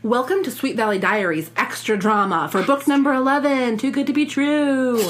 Welcome to Sweet Valley Diaries extra drama for book number 11, Too Good to Be True.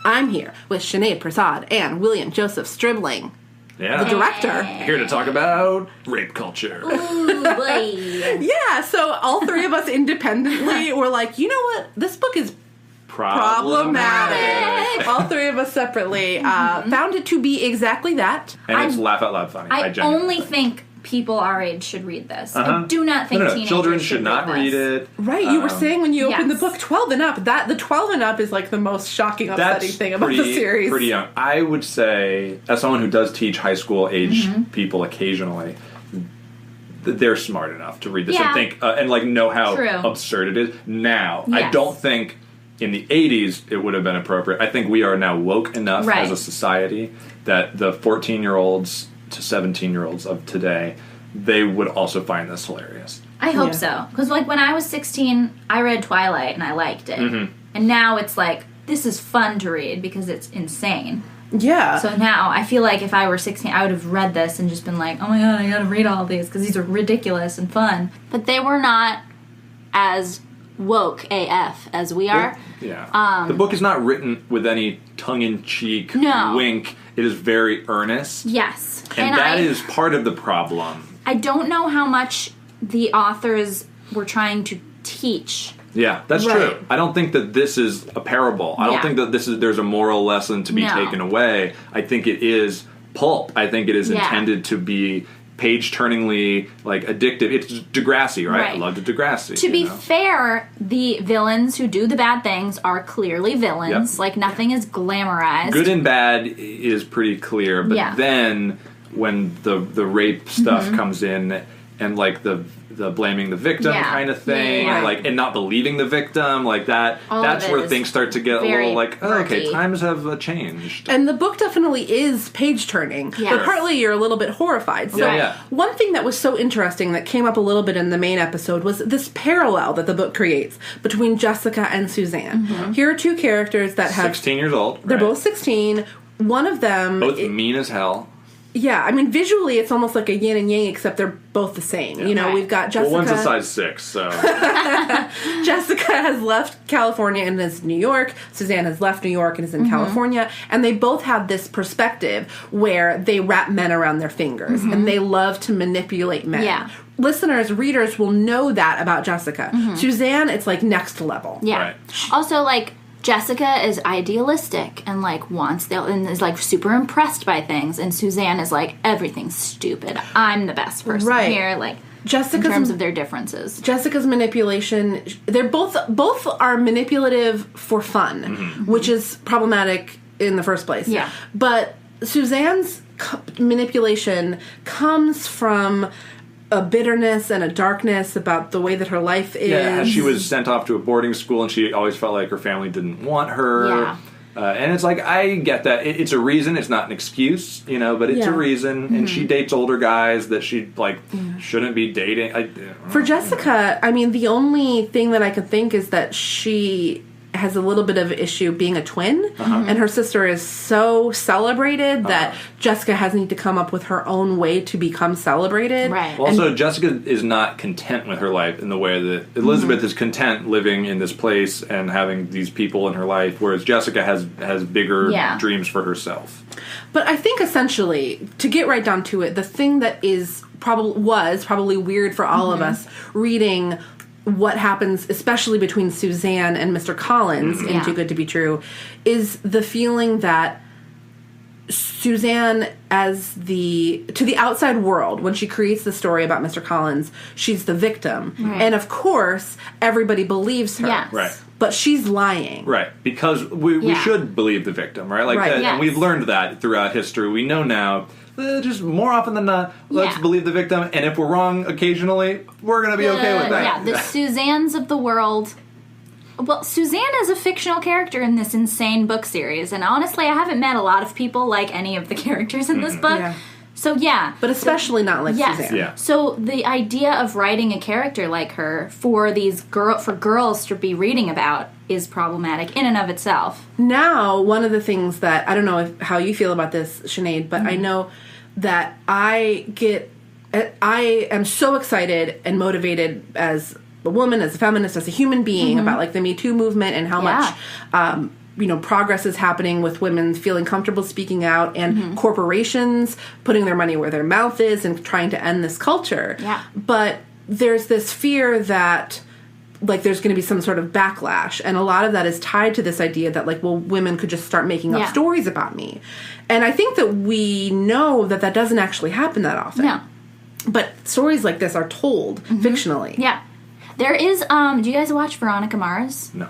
I'm here with Sinead Persaud and William Joseph Stribling, the director. Here to talk about rape culture. Ooh, boy. Yeah, so all three of us independently were like, you know what? This book is problematic. All three of us separately found it to be exactly that. And it's laugh out loud funny. I only think people our age should read this. I do not think teenagers children should not read it. Right, you were saying when you opened the book 12 and up, that the 12 and up is like the most shocking, upsetting thing about the series. Pretty young. I would say, as someone who does teach high school age people occasionally, they're smart enough to read this and think and like know how absurd it is. Now, I don't think in the 80s it would have been appropriate. I think we are now woke enough as a society that the 14-year-olds to 17-year-olds of today, they would also find this hilarious. I hope so. Because like when I was 16, I read Twilight and I liked it. And now it's like, this is fun to read because it's insane. Yeah. So now I feel like if I were 16, I would have read this and just been like, oh my god, I gotta read all of these because these are ridiculous and fun. But they were not as woke AF as we are. Yeah. The book is not written with any tongue-in-cheek wink. It is very earnest. Yes. And that is part of the problem. I don't know how much the authors were trying to teach. Yeah, that's true. I don't think that this is a parable. I don't think that there's a moral lesson to be taken away. I think it is pulp. I think it is intended to be page-turningly, like, addictive. It's Degrassi, right? I loved Degrassi. To be fair, the villains who do the bad things are clearly villains. Yep. Like, nothing is glamorized. Good and bad is pretty clear, but then when the rape stuff comes in and, like, the blaming the victim kind of thing, like, and not believing the victim, like that. That's where things start to get a little like, oh, okay, times have changed. And the book definitely is page turning, but partly you're a little bit horrified. So one thing that was so interesting that came up a little bit in the main episode was this parallel that the book creates between Jessica and Suzanne. Here are two characters that have 16 years old. They're both 16. One of them both mean as hell. Yeah, I mean, visually it's almost like a yin and yang, except they're both the same. You know, we've got Jessica... Well, one's a size 6, so... Jessica has left California and is in New York. Suzanne has left New York and is in California. And they both have this perspective where they wrap men around their fingers. And they love to manipulate men. Yeah. Listeners, readers will know that about Jessica. Suzanne, it's like next level. Yeah. Right. Also, like... Jessica is idealistic and, like, and is, like, super impressed by things. And Suzanne is, like, everything's stupid. I'm the best person here. Like, in terms of their differences. Jessica's manipulation, they're both are manipulative for fun, which is problematic in the first place. Yeah. But Suzanne's manipulation comes from a bitterness and a darkness about the way that her life is. Yeah, she was sent off to a boarding school and she always felt like her family didn't want her. Yeah. And it's like, I get that. It's a reason. It's not an excuse, you know, but it's a reason. And she dates older guys that she, like, shouldn't be dating. For Jessica, I mean, the only thing that I could think is that she has a little bit of issue being a twin, and her sister is so celebrated that Jessica has need to come up with her own way to become celebrated. Right. Well, also, Jessica is not content with her life in the way that Elizabeth is content living in this place and having these people in her life, whereas Jessica has bigger dreams for herself. But I think essentially, to get right down to it, the thing that was probably weird for all of us reading what happens, especially between Suzanne and Mr. Collins in Too Good to Be True, is the feeling that Suzanne, to the outside world, when she creates the story about Mr. Collins, she's the victim. Right. And of course, everybody believes her. Yes. Right. But she's lying. Right. Because we should believe the victim, right? Like and we've learned that throughout history. We know now, just more often than not, let's believe the victim. And if we're wrong occasionally, we're going to be okay with that. Yeah, the Suzannes of the world. Well, Suzanne is a fictional character in this insane book series. And honestly, I haven't met a lot of people like any of the characters in this book. Yeah. So, yeah. But especially not like Suzanne. Yeah. So the idea of writing a character like her for girls to be reading about is problematic in and of itself. Now, one of the things that, I don't know how you feel about this, Sinead, but I know that I am so excited and motivated as a woman, as a feminist, as a human being about like the Me Too movement and how much progress is happening with women feeling comfortable speaking out and corporations putting their money where their mouth is and trying to end this culture. Yeah. But there's this fear that like there's going to be some sort of backlash, and a lot of that is tied to this idea that like, well, women could just start making up stories about me. And I think that we know that doesn't actually happen that often. No. But stories like this are told fictionally. Yeah. There is, do you guys watch Veronica Mars? No.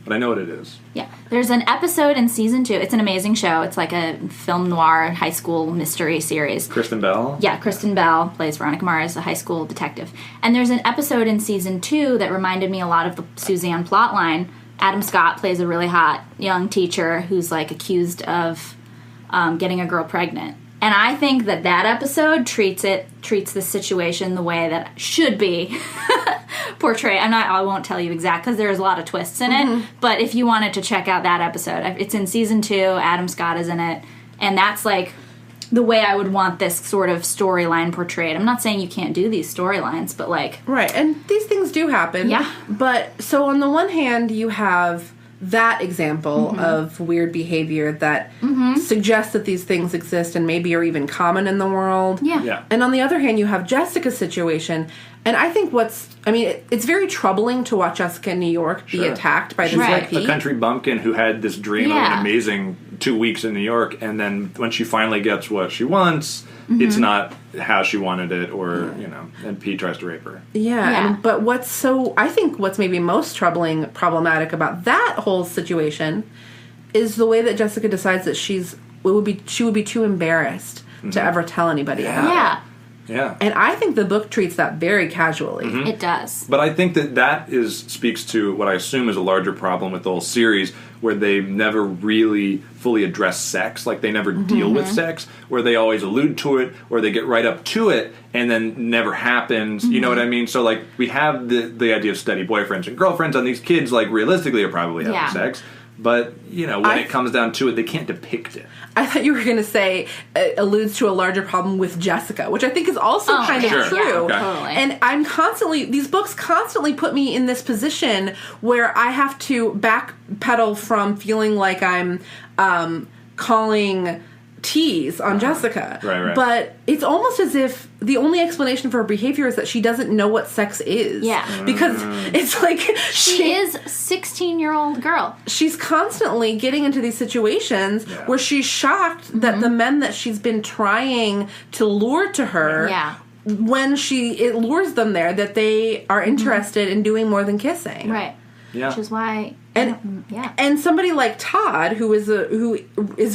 But I know what it is. Yeah. There's an episode in season 2. It's an amazing show. It's like a film noir high school mystery series. Kristen Bell? Yeah, Kristen Bell plays Veronica Mars, a high school detective. And there's an episode in season 2 that reminded me a lot of the Suzanne plotline. Adam Scott plays a really hot young teacher who's like accused of getting a girl pregnant. And I think that episode treats the situation the way that should be portrayed. I won't tell you exact because there's a lot of twists in it. But if you wanted to check out that episode, it's in season 2. Adam Scott is in it, and that's like the way I would want this sort of storyline portrayed. I'm not saying you can't do these storylines, but like right, and these things do happen. Yeah. But so on the one hand, you have that example of weird behavior that suggests that these things exist and maybe are even common in the world. Yeah. And on the other hand, you have Jessica's situation. And I think it's very troubling to watch Jessica in New York be attacked by this right. a country bumpkin who had this dream of an amazing 2 weeks in New York, and then when she finally gets what she wants, it's not how she wanted it, or, and Pete tries to rape her. Yeah. But I think what's maybe most problematic about that whole situation is the way that Jessica decides that she would be too embarrassed to ever tell anybody about it. Yeah. And I think the book treats that very casually. It does. But I think that speaks to what I assume is a larger problem with the whole series, where they never really fully address sex. Like, they never deal with sex, where they always allude to it, or they get right up to it, and then never happens. You know what I mean? So, like, we have the idea of steady boyfriends and girlfriends, and these kids, like, realistically are probably having sex. But, when it comes down to it, they can't depict it. I thought you were going to say alludes to a larger problem with Jessica, which I think is also kind of true. Yeah, okay. Totally. And these books constantly put me in this position where I have to backpedal from feeling like I'm calling tease on Jessica. Right. But it's almost as if the only explanation for her behavior is that she doesn't know what sex is. Yeah. Because it's like she is a 16-year-old girl. She's constantly getting into these situations where she's shocked that the men that she's been trying to lure to her, when it lures them there, that they are interested in doing more than kissing. Right. Yeah. Which is why and somebody like Todd, who is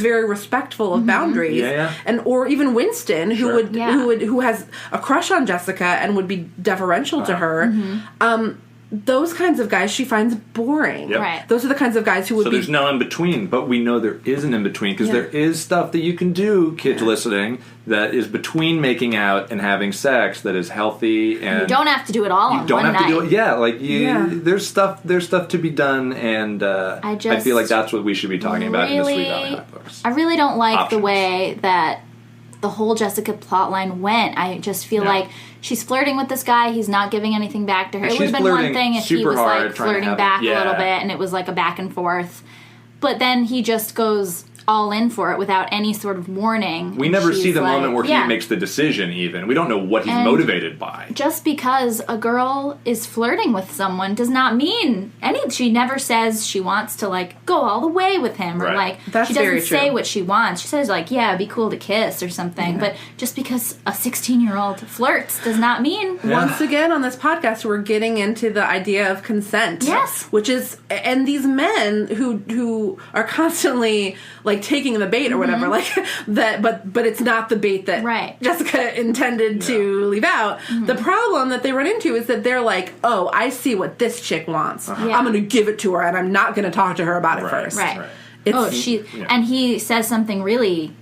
very respectful of boundaries, and or even Winston, who has a crush on Jessica and would be deferential to her. Those kinds of guys she finds boring. Yep. Right. Those are the kinds of guys who would be... So there's no in-between, but we know there is an in-between, because there is stuff that you can do, kids listening, that is between making out and having sex that is healthy, and... You don't have to do it all on one night. You don't have to do it, there's stuff to be done, and I feel like that's what we should be talking about in the Sweet Valley High books. I really don't like the way that the whole Jessica plotline went. I just feel like she's flirting with this guy. He's not giving anything back to her. It would have been one thing if he was like flirting back a little bit and it was like a back and forth. But then he just goes all in for it without any sort of warning. We never see the moment where he makes the decision, even. We don't know what he's motivated by. Just because a girl is flirting with someone does not mean she never says she wants to, like, go all the way with him. Or, like, that's she doesn't say what she wants. She says, like, it'd be cool to kiss or something. Yeah. But just because a 16-year-old flirts does not mean... Once again, on this podcast, we're getting into the idea of consent. Yes. Which is... And these men who are constantly... like taking the bait or whatever, like that, but it's not the bait that Jessica intended to leave out. The problem that they run into is that they're like, oh, I see what this chick wants. I'm going to give it to her, and I'm not going to talk to her about it first. Right. And he says something really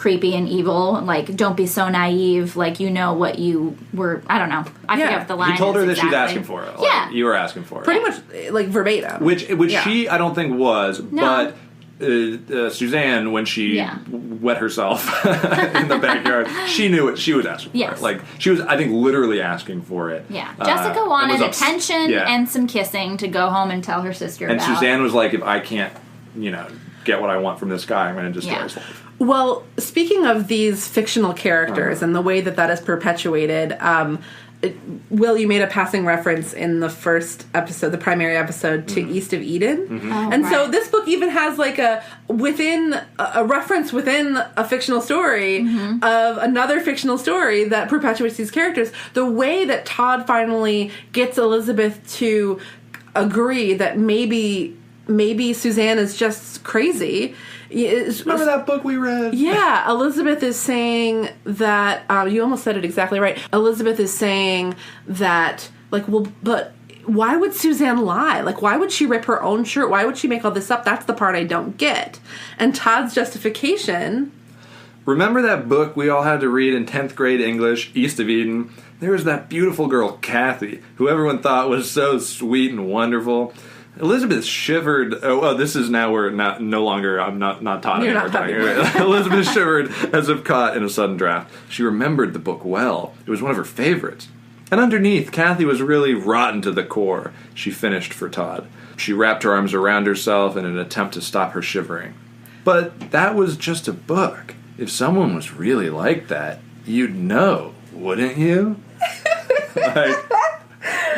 creepy and evil. Like, don't be so naive. Like, you know what you were. I don't know. I forget what the line is. He told her that exactly. she's asking for it. Like, you were asking for it. Pretty much, like, verbatim. Which she, I don't think was, but Suzanne, when she wet herself in the backyard, she knew it. She was asking for it. Like, she was, I think, literally asking for it. Yeah. Jessica wanted attention and some kissing to go home and tell her sister about. And Suzanne was like, if I can't, get what I want from this guy, I'm going to destroy his life. Well, speaking of these fictional characters and the way that is perpetuated, Will, you made a passing reference in the first episode, the primary episode, to East of Eden. Mm-hmm. Oh, and so this book even has like a reference within a fictional story of another fictional story that perpetuates these characters. The way that Todd finally gets Elizabeth to agree that maybe Suzanne is just crazy. Remember that book we read? Yeah, Elizabeth is saying that, you almost said it exactly right. Elizabeth is saying that, like, well, but why would Suzanne lie? Like, why would she rip her own shirt? Why would she make all this up? That's the part I don't get. And Todd's justification... Remember that book we all had to read in 10th grade English, East of Eden? There was that beautiful girl, Kathy, who everyone thought was so sweet and wonderful. Elizabeth shivered. Oh, this is now we're no longer. I'm not Todd anymore. Elizabeth shivered as if caught in a sudden draft. She remembered the book well. It was one of her favorites. And underneath, Kathy was really rotten to the core. She finished for Todd. She wrapped her arms around herself in an attempt to stop her shivering. But that was just a book. If someone was really like that, you'd know, wouldn't you?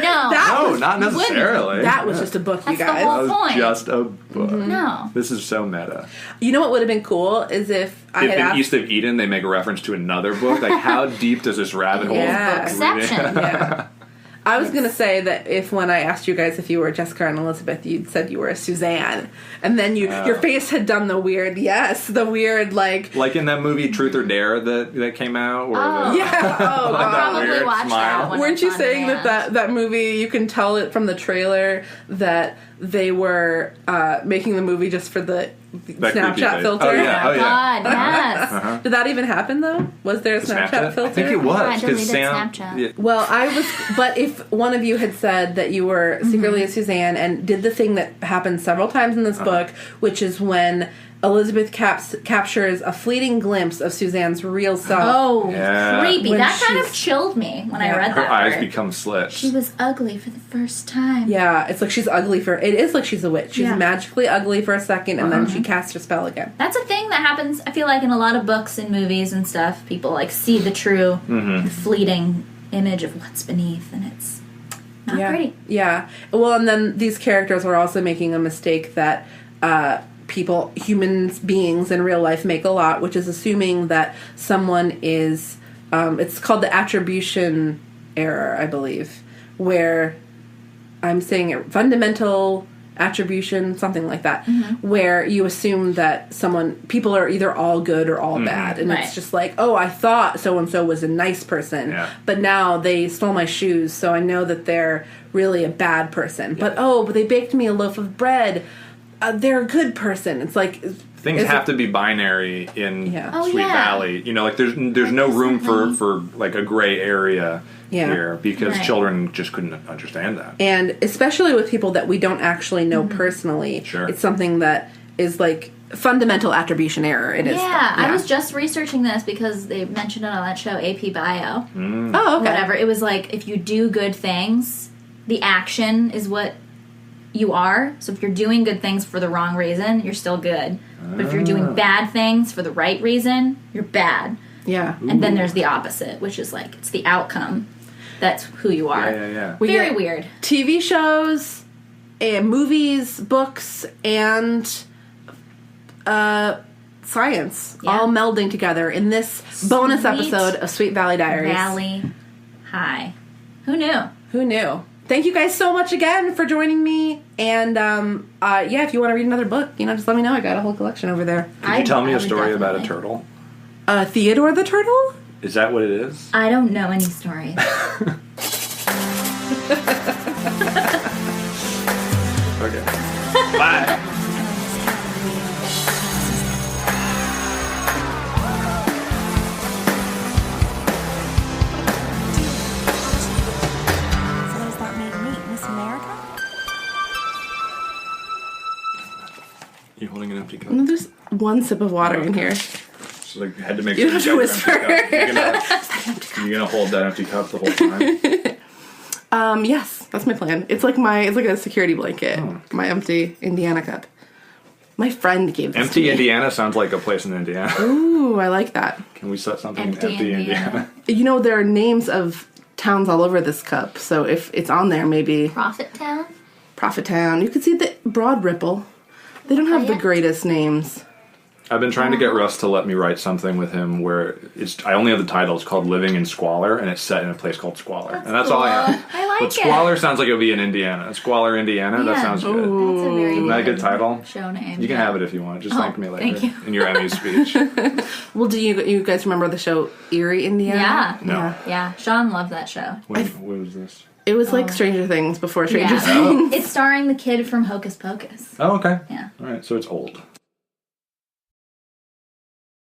No, not necessarily. That was just a book, you guys. The whole that was point. Just a book. Mm-hmm. No. This is so meta. You know what would have been cool is if I had in East of Eden they make a reference to another book. Like, how deep does this rabbit hole? Bookception. Yeah. I was going to say that if when I asked you guys if you were Jessica and Elizabeth, you'd said you were a Suzanne. And then your face had done the weird, like... Like in that movie Truth or Dare that came out? Where probably watched that one. Weren't you saying that movie, you can tell it from the trailer that they were making the movie just for the Snapchat filter? Oh, yeah. God, yes. Uh-huh. Did that even happen, though? Was there a Snapchat filter? I think it was. I deleted Snapchat. Yeah. Well, but if one of you had said that you were secretly a Suzanne and did the thing that happens several times in this book, which is when Elizabeth captures a fleeting glimpse of Suzanne's real self. Oh, creepy. When that kind of chilled me when I read that. Her eyes become slits. She was ugly for the first time. Yeah, it's like she's ugly it is like she's a witch. She's magically ugly for a second and then she casts her spell again. That's a thing that happens, I feel like, in a lot of books and movies and stuff. People, like, see the true, the fleeting image of what's beneath, and it's not pretty. Yeah. Well, and then these characters are also making a mistake that, human beings in real life make a lot, which is assuming that someone is, it's called the attribution error, I believe, where I'm saying it, fundamental attribution, something like that, where you assume that people are either all good or all bad, and it's just like, oh, I thought so-and-so was a nice person, but now they stole my shoes, so I know that they're really a bad person, but they baked me a loaf of bread, they're a good person. It's like things have to be binary in Sweet Valley. Like there's no room for like a gray area here because children just couldn't understand that. And especially with people that we don't actually know personally, it's something that is like fundamental attribution error. It is. Yeah, I was just researching this because they mentioned it on that show AP Bio. Oh, okay. Whatever. It was like if you do good things, the action is what you are. So if you're doing good things for the wrong reason, you're still good. But if you're doing bad things for the right reason, you're bad. Yeah. And then there's the opposite, which is like, it's the outcome. That's who you are. Yeah. Very weird. TV shows, and movies, books, and science all melding together in this bonus episode of Sweet Valley Diaries. Valley High. Who knew? Thank you guys so much again for joining me. And, if you want to read another book, just let me know. I got a whole collection over there. Could you tell me a story about a turtle? Theodore the Turtle? Is that what it is? I don't know any stories. Okay. Bye. empty cup. No, there's one sip of water in here. So I had to make sure you have to whisper. You're gonna hold that empty cup the whole time? Yes, that's my plan. It's like a security blanket. Oh. My empty Indiana cup. My friend gave this Empty to me. Indiana sounds like a place in Indiana. Ooh, I like that. Can we set something empty Indiana? You know, there are names of towns all over this cup, so if it's on there, maybe... Prophet Town? You could see the Broad Ripple. They don't have the greatest names. I've been trying to get Russ to let me write something with him where I only have the title. It's called Living in Squalor, and it's set in a place called Squalor. That's cool. all I have. I like but Squalor sounds like it would be in Indiana. Squalor, Indiana? Yeah. That sounds good. That's a very Isn't that a good title? Show name. You can have it if you want. Just thank me later. Thank you. In your Emmy speech. Well, do you guys remember the show Erie, Indiana? Yeah. No. Yeah. Sean loved that show. What was this? It was like Stranger Things before Stranger Things. It's starring the kid from Hocus Pocus. Oh, okay. Yeah. All right, so it's old.